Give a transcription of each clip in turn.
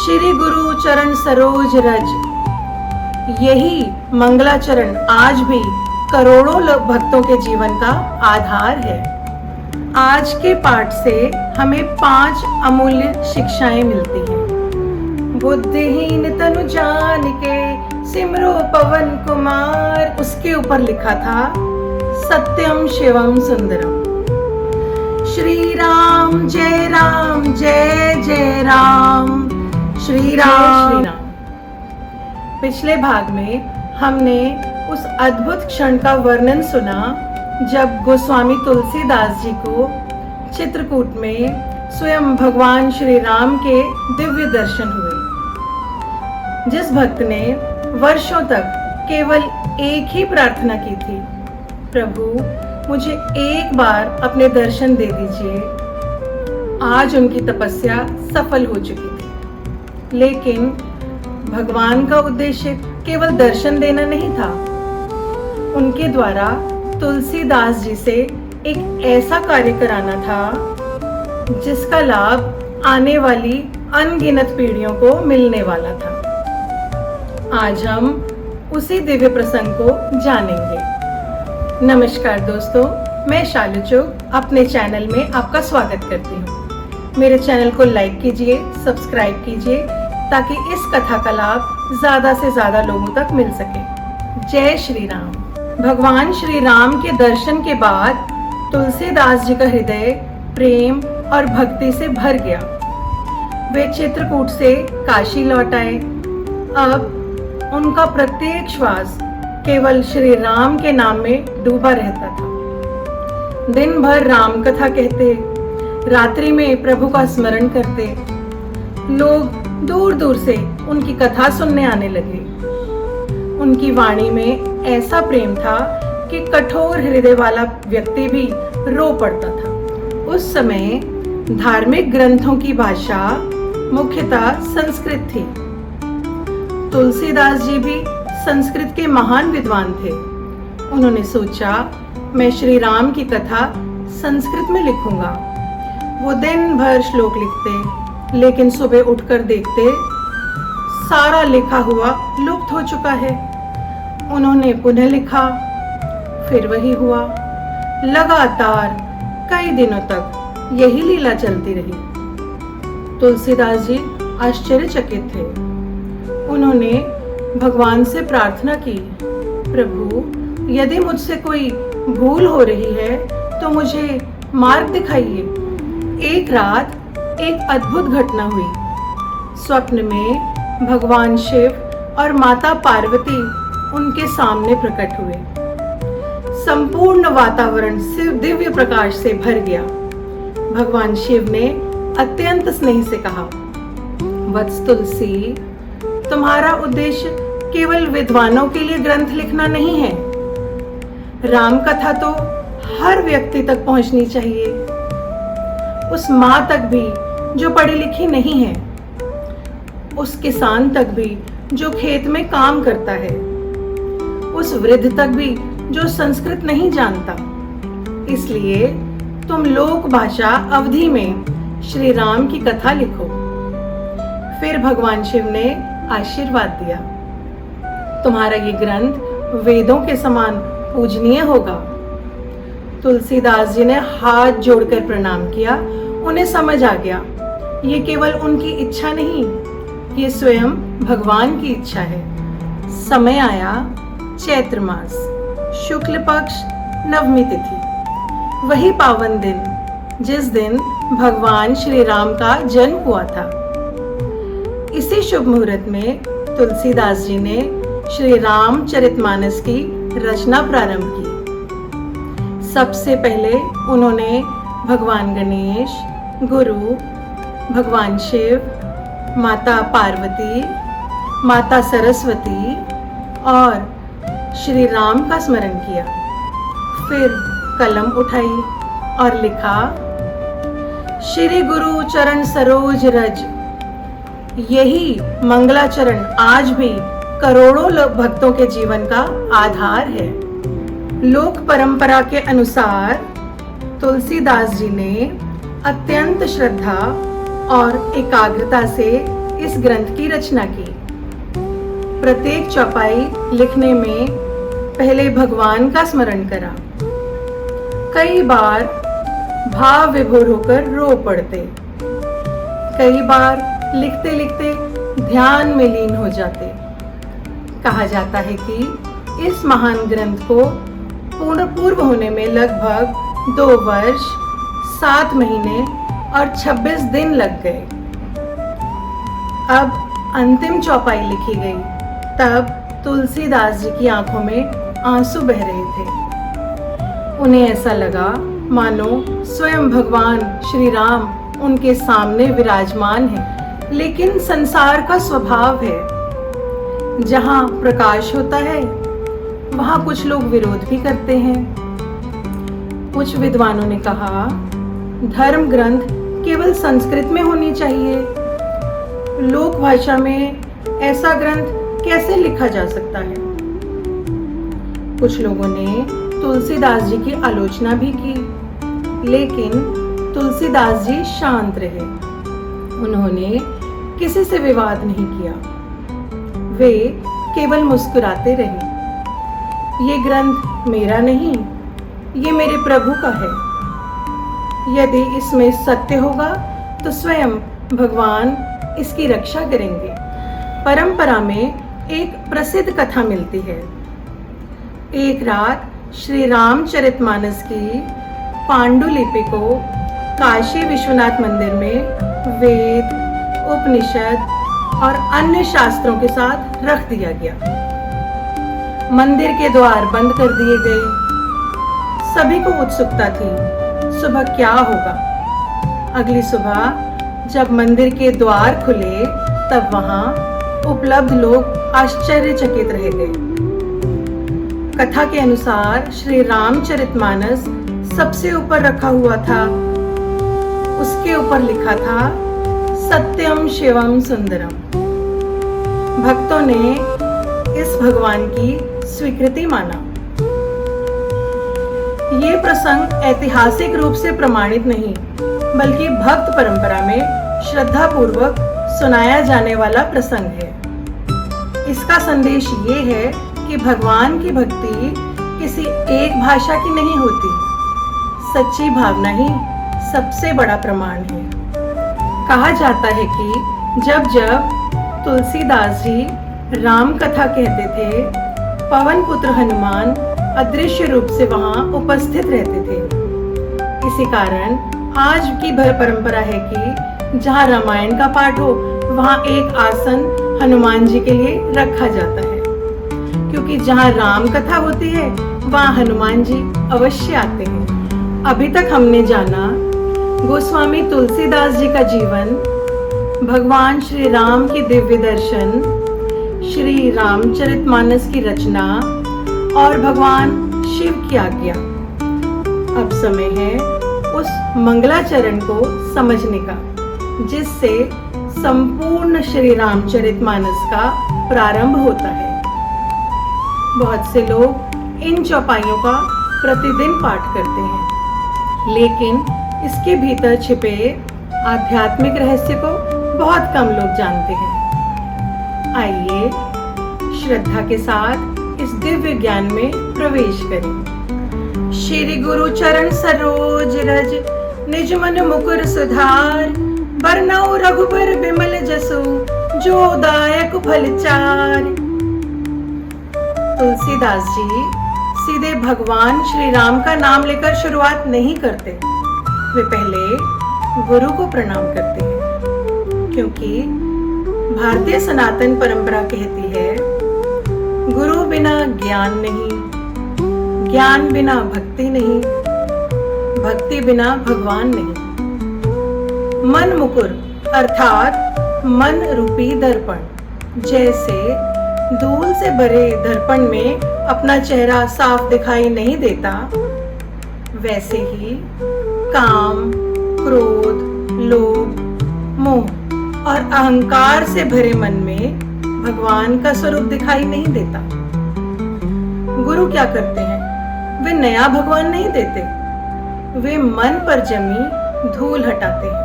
श्री गुरु चरण सरोज रज, यही मंगलाचरण आज भी करोड़ों भक्तों के जीवन का आधार है। आज के पाठ से हमें 5 अमूल्य शिक्षाएं मिलती हैं। बुद्धिहीन तनु जान के सिमरो पवन कुमार, उसके ऊपर लिखा था सत्यम शिवम सुंदरम। श्री राम जय जय राम, श्री राम। पिछले भाग में हमने उस अद्भुत क्षण का वर्णन सुना जब गोस्वामी तुलसीदास जी को चित्रकूट में स्वयं भगवान श्री राम के दिव्य दर्शन हुए। जिस भक्त ने वर्षों तक केवल एक ही प्रार्थना की थी, प्रभु मुझे एक बार अपने दर्शन दे दीजिए, आज उनकी तपस्या सफल हो चुकी थी। लेकिन भगवान का उद्देश्य केवल दर्शन देना नहीं था। उनके द्वारा तुलसीदास जी से एक ऐसा कार्य कराना था जिसका लाभ आने वाली अनगिनत पीढ़ियों को मिलने वाला था। आज हम उसी दिव्य प्रसंग को जानेंगे। नमस्कार दोस्तों, मैं शालू चुग अपने चैनल में आपका स्वागत करती हूँ। मेरे चैनल को लाइक कीजिए, सब्सक्राइब कीजिए ताकि इस कथा का लाभ ज्यादा से ज्यादा लोगों तक मिल सके। जय श्री राम। भगवान श्री राम के दर्शन के बाद तुलसीदास जी का हृदय प्रेम और भक्ति से भर गया। वे चित्रकूट से काशी लौट आए। अब उनका प्रत्येक श्वास केवल श्री राम के नाम में डूबा रहता था। दिन भर राम कथा कहते, रात्रि में प्रभु का स्मरण करते। लोग दूर दूर से उनकी कथा सुनने आने लगे। उनकी वाणी में ऐसा प्रेम था कि कठोर हृदय वाला व्यक्ति भी रो पड़ता था। उस समय धार्मिक ग्रंथों की भाषा मुख्यतः संस्कृत थी। तुलसीदास जी भी संस्कृत के महान विद्वान थे। उन्होंने सोचा, मैं श्री राम की कथा संस्कृत में लिखूंगा। वो दिन भर श्लोक लिखते, लेकिन सुबह उठकर देखते सारा लिखा हुआ लुप्त हो चुका है। उन्होंने पुनः लिखा, फिर वही हुआ। लगातार कई दिनों तक यही लीला चलती रही। तुलसीदास जी आश्चर्यचकित थे। उन्होंने भगवान से प्रार्थना की, प्रभु यदि मुझसे कोई भूल हो रही है तो मुझे मार्ग दिखाइए। एक रात एक अद्भुत घटना हुई। स्वप्न में भगवान शिव और माता पार्वती उनके सामने प्रकट हुए। संपूर्ण वातावरण दिव्य प्रकाश से भर गया। भगवान शिव ने अत्यंत स्नेह से कहा, वत्स तुलसी, तुम्हारा उद्देश्य केवल विद्वानों के लिए ग्रंथ लिखना नहीं है। राम कथा तो हर व्यक्ति तक पहुंचनी चाहिए, उस माँ तक भी जो पढ़ी लिखी नहीं है, उस किसान तक भी जो खेत में काम करता है, उस वृद्ध तक भी जो संस्कृत नहीं जानता। इसलिए तुम लोक भाषा अवधि में श्री राम की कथा लिखो। फिर भगवान शिव ने आशीर्वाद दिया, तुम्हारा ये ग्रंथ वेदों के समान पूजनीय होगा। तुलसीदास जी ने हाथ जोड़कर प्रणाम किया। उन्हें समझ आ गया, ये केवल उनकी इच्छा नहीं, ये स्वयं भगवान की इच्छा है। समय आया चैत्र मास, शुक्ल पक्ष नवमी तिथि, वही पावन दिन जिस दिन भगवान श्री राम का जन्म हुआ था। इसी शुभ मुहूर्त में तुलसीदास जी ने श्री रामचरितमानस की रचना प्रारंभ की। सबसे पहले उन्होंने भगवान गणेश, गुरु, भगवान शिव, माता पार्वती, माता सरस्वती और श्री राम का स्मरण किया। फिर कलम उठाई और लिखा, श्री गुरु चरण सरोज रज, यही मंगलाचरण आज भी करोड़ों भक्तों के जीवन का आधार है। लोक परंपरा के अनुसार तुलसीदास जी ने अत्यंत श्रद्धा और एकाग्रता से इस ग्रंथ की रचना की। प्रत्येक चौपाई लिखने में पहले भगवान का स्मरण करा। कई बार भाव विभोर होकर रो पड़ते, कई बार लिखते लिखते ध्यान में लीन हो जाते। कहा जाता है कि इस महान ग्रंथ को पूर्ण होने में लगभग 2 वर्ष 7 महीने और 26 दिन लग गए। अब अंतिम चौपाई लिखी गई, तब तुलसीदास जी की आंखों में आंसू बह रहे थे। उन्हें ऐसा लगा मानो स्वयं भगवान श्री राम उनके सामने विराजमान है। लेकिन संसार का स्वभाव है, जहाँ प्रकाश होता है वहाँ कुछ लोग विरोध भी करते हैं। कुछ विद्वानों ने कहा, धर्म ग्रंथ केवल संस्कृत में होनी चाहिए, लोक भाषा में ऐसा ग्रंथ कैसे लिखा जा सकता है। कुछ लोगों ने तुलसीदास जी की आलोचना भी की, लेकिन तुलसीदास जी शांत रहे। उन्होंने किसी से विवाद नहीं किया, वे केवल मुस्कुराते रहे। ये ग्रंथ मेरा नहीं, ये मेरे प्रभु का है। यदि इसमें सत्य होगा तो स्वयं भगवान इसकी रक्षा करेंगे। परंपरा में एक प्रसिद्ध कथा मिलती है। एक रात श्री रामचरितमानस की पांडुलिपि को काशी विश्वनाथ मंदिर में वेद, उपनिषद और अन्य शास्त्रों के साथ रख दिया गया। मंदिर के द्वार बंद कर दिए गए। सभी को उत्सुकता थी, सुबह क्या होगा। अगली सुबह जब मंदिर के द्वार खुले, तब वहां उपलब्ध लोग आश्चर्यचकित रह गए। कथा के अनुसार श्री रामचरितमानस सबसे ऊपर रखा हुआ था। उसके ऊपर लिखा था, सत्यम शिवम सुंदरम। भक्तों ने इस भगवान की स्वीकृति माना। ये प्रसंग ऐतिहासिक रूप से प्रमाणित नहीं, बल्कि भक्त परंपरा में श्रद्धा पूर्वक सुनाया जाने वाला प्रसंग है। इसका संदेश ये है कि भगवान की भक्ति किसी एक भाषा की नहीं होती। सच्ची भावना ही सबसे बड़ा प्रमाण है। कहा जाता है कि जब जब तुलसीदास जी राम कथा कहते थे, पवन पुत्र हनुमान अदृश्य रूप से वहां उपस्थित रहते थे। इसी कारण आज की परंपरा है कि जहां रामायण का पाठ हो, वहां एक आसन हनुमान जी के लिए रखा जाता है, क्योंकि जहां राम कथा होती है वहां हनुमान जी अवश्य आते हैं। अभी तक हमने जाना गोस्वामी तुलसीदास जी का जीवन, भगवान श्री राम की दिव्य दर्शन, श्री रामचरितमानस की रचना और भगवान शिव की आज्ञा। अब समय है उस मंगलाचरण को समझने का, जिससे संपूर्ण श्री रामचरितमानस का प्रारंभ होता है। बहुत से लोग इन चौपाइयों का प्रतिदिन पाठ करते हैं, लेकिन इसके भीतर छिपे आध्यात्मिक रहस्य को बहुत कम लोग जानते हैं। आइए श्रद्धा के साथ इस दिव्य ज्ञान में प्रवेश करें। श्री गुरु चरण सरोज रज, निज मन मुकुर सुधार, बरनउँ रघुबर बिमल जसु, जो दायक फल चार। तुलसीदास जी सीधे भगवान श्री राम का नाम लेकर शुरुआत नहीं करते। वे पहले गुरु को प्रणाम करते हैं, क्योंकि भारतीय सनातन परंपरा कहती है, गुरु बिना ज्ञान नहीं, ज्ञान बिना भक्ति नहीं, भक्ति बिना भगवान नहीं। मन मुकुर अर्थात मन रूपी दर्पण, जैसे धूल से भरे दर्पण में अपना चेहरा साफ दिखाई नहीं देता, वैसे ही काम, क्रोध, लोभ, मोह और अहंकार से भरे मन में भगवान का स्वरूप दिखाई नहीं देता। गुरु क्या करते हैं? वे नया भगवान नहीं देते, वे मन पर जमी धूल हटाते हैं।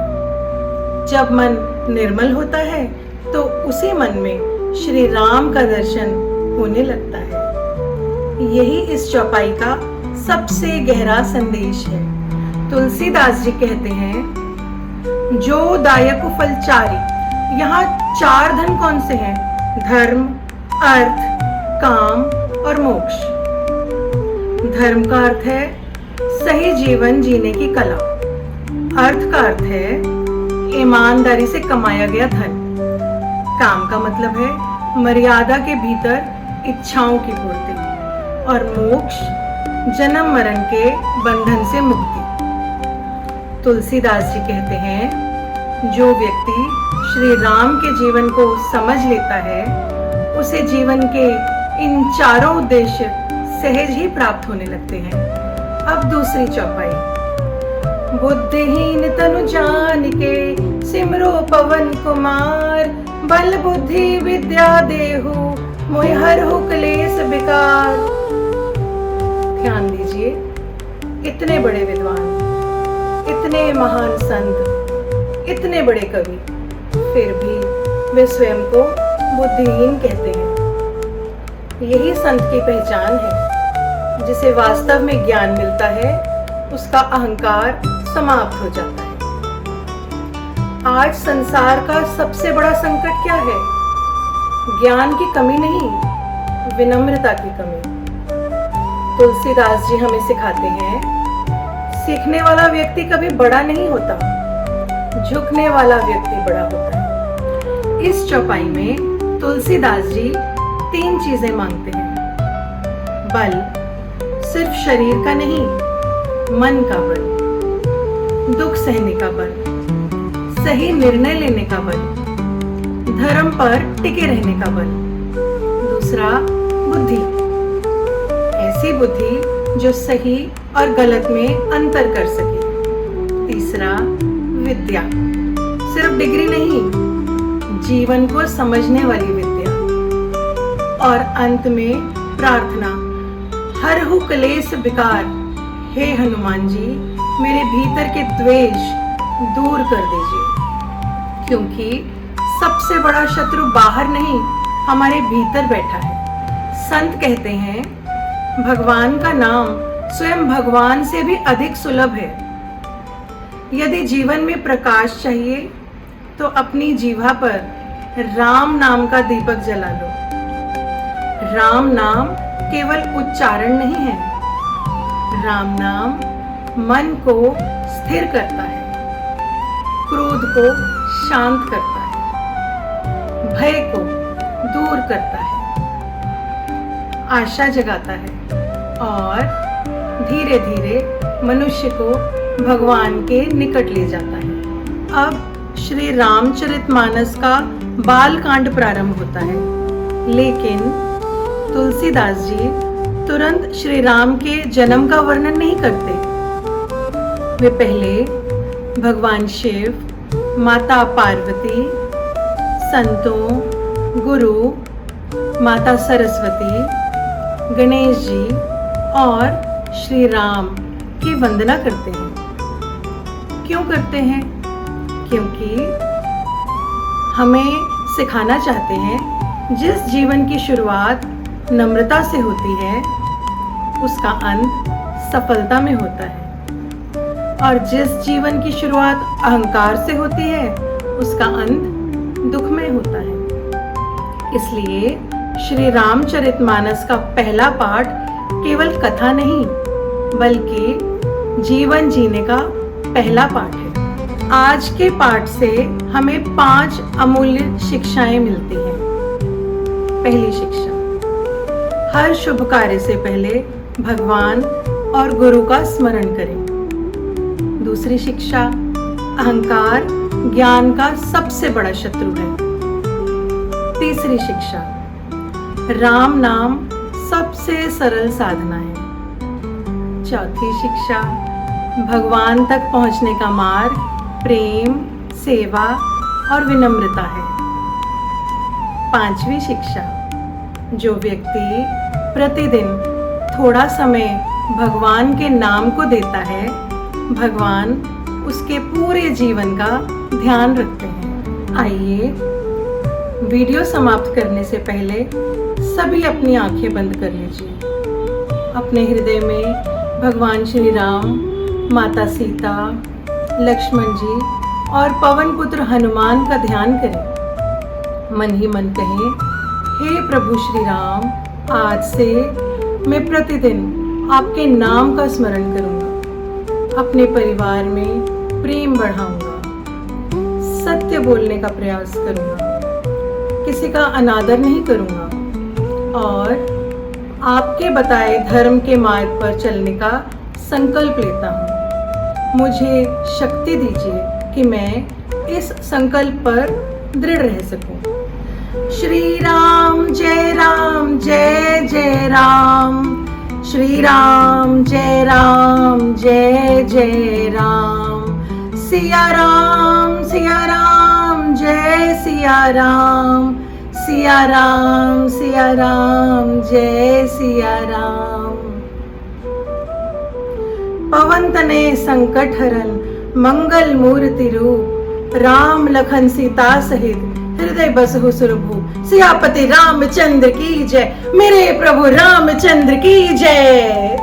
जब मन निर्मल होता है तो उसी मन में श्री राम का दर्शन होने लगता है। यही इस चौपाई का सबसे गहरा संदेश है। तुलसीदास जी कहते हैं, जो दायक फलचारी। यहाँ 4 धन कौन से हैं? धर्म, अर्थ, काम और मोक्ष। धर्म का अर्थ है सही जीवन जीने की कला। अर्थ का अर्थ है ईमानदारी से कमाया गया धन। काम का मतलब है मर्यादा के भीतर इच्छाओं की पूर्ति। और मोक्ष जन्म मरण के बंधन से मुक्ति। तुलसीदास जी कहते हैं, जो व्यक्ति श्री राम के जीवन को समझ लेता है, उसे जीवन के इन 4 उद्देश्य सहज ही प्राप्त होने लगते हैं। अब दूसरी चौपाई। बुद्धिहीन तनु जान के सिमरो पवन कुमार, बल बुद्धि विद्या देहु मोहि हरहु क्लेश विकार। ध्यान दीजिए, इतने बड़े विद्वान, इतने महान संत, इतने बड़े कवि, फिर भी वे स्वयं को बुद्धिहीन कहते हैं। यही संत की पहचान है। जिसे वास्तव में ज्ञान मिलता है, उसका अहंकार समाप्त हो जाता है। आज संसार का सबसे बड़ा संकट क्या है? ज्ञान की कमी नहीं, विनम्रता की कमी। तुलसीदास जी हमें सिखाते हैं, सीखने वाला व्यक्ति कभी बड़ा नहीं होता, झुकने वाला व्यक्ति बड़ा होता है। इस चौपाई में तुलसीदास जी 3 चीजें मांगते हैं। बल, सिर्फ शरीर का नहीं, मन का बल। दुख सहने का बल, सही निर्णय लेने का बल, धर्म पर टिके रहने का बल। दूसरा, बुद्धि, ऐसी बुद्धि जो सही और गलत में अंतर कर सके। तीसरा, विद्या, सिर्फ डिग्री नहीं, जीवन को समझने वाली विद्या। और अंत में प्रार्थना, हरहु क्लेश विकार। हे हनुमान जी, मेरे भीतर के द्वेष दूर कर दीजिए, क्योंकि सबसे बड़ा शत्रु बाहर नहीं, हमारे भीतर बैठा है। संत कहते हैं, भगवान का नाम स्वयं भगवान से भी अधिक सुलभ है। यदि जीवन में प्रकाश चाहिए तो अपनी जीवा पर राम नाम का दीपक जला लो। राम नाम केवल उच्चारण नहीं है, राम नाम मन को स्थिर करता है, क्रोध को शांत करता है, भय को दूर करता है, आशा जगाता है और धीरे धीरे मनुष्य को भगवान के निकट ले जाता है। अब श्री रामचरितमानस का बालकांड प्रारंभ होता है, लेकिन तुलसीदास जी तुरंत श्री राम के जन्म का वर्णन नहीं करते। वे पहले भगवान शिव, माता पार्वती, संतों, गुरु, माता सरस्वती, गणेश जी और श्री राम की वंदना करते हैं। क्यों करते हैं? क्योंकि हमें सिखाना चाहते हैं, जिस जीवन की शुरुआत नम्रता से होती है, उसका अंत सफलता में होता है, और जिस जीवन की शुरुआत अहंकार से होती है, उसका अंत दुख में होता है। इसलिए श्री रामचरितमानस का पहला पाठ केवल कथा नहीं, बल्कि जीवन जीने का पहला पाठ है। आज के पाठ से हमें 5 अमूल्य शिक्षाएं मिलती हैं। पहली शिक्षा, हर शुभ कार्य से पहले भगवान और गुरु का स्मरण करें। दूसरी शिक्षा, अहंकार ज्ञान का सबसे बड़ा शत्रु है। तीसरी शिक्षा, राम नाम सबसे सरल साधना है। चौथी शिक्षा, भगवान तक पहुंचने का मार्ग प्रेम, सेवा और विनम्रता है। पांचवी शिक्षा, जो व्यक्ति प्रतिदिन थोड़ा समय भगवान के नाम को देता है, भगवान उसके पूरे जीवन का ध्यान रखते हैं। आइए वीडियो समाप्त करने से पहले सभी अपनी आंखें बंद कर लीजिए। अपने हृदय में भगवान श्री राम, माता सीता, लक्ष्मण जी और पवन पुत्र हनुमान का ध्यान करें। मन ही मन कहें, हे प्रभु श्री राम, आज से मैं प्रतिदिन आपके नाम का स्मरण करूंगा, अपने परिवार में प्रेम बढ़ाऊंगा, सत्य बोलने का प्रयास करूंगा, किसी का अनादर नहीं करूंगा और आपके बताए धर्म के मार्ग पर चलने का संकल्प लेता हूँ। मुझे शक्ति दीजिए कि मैं इस संकल्प पर दृढ़ रह सकूं। श्री राम जय राम जय जय राम, श्री राम जय जय राम, सिया राम जय सिया राम, सिया राम जय सिया राम। पवन तनय संकट हरन मंगल मूर्ति रूप, राम लखन सीता सहित हृदय बसहु सुरभूप। सियापति रामचंद्र की जय, मेरे प्रभु रामचंद्र की जय।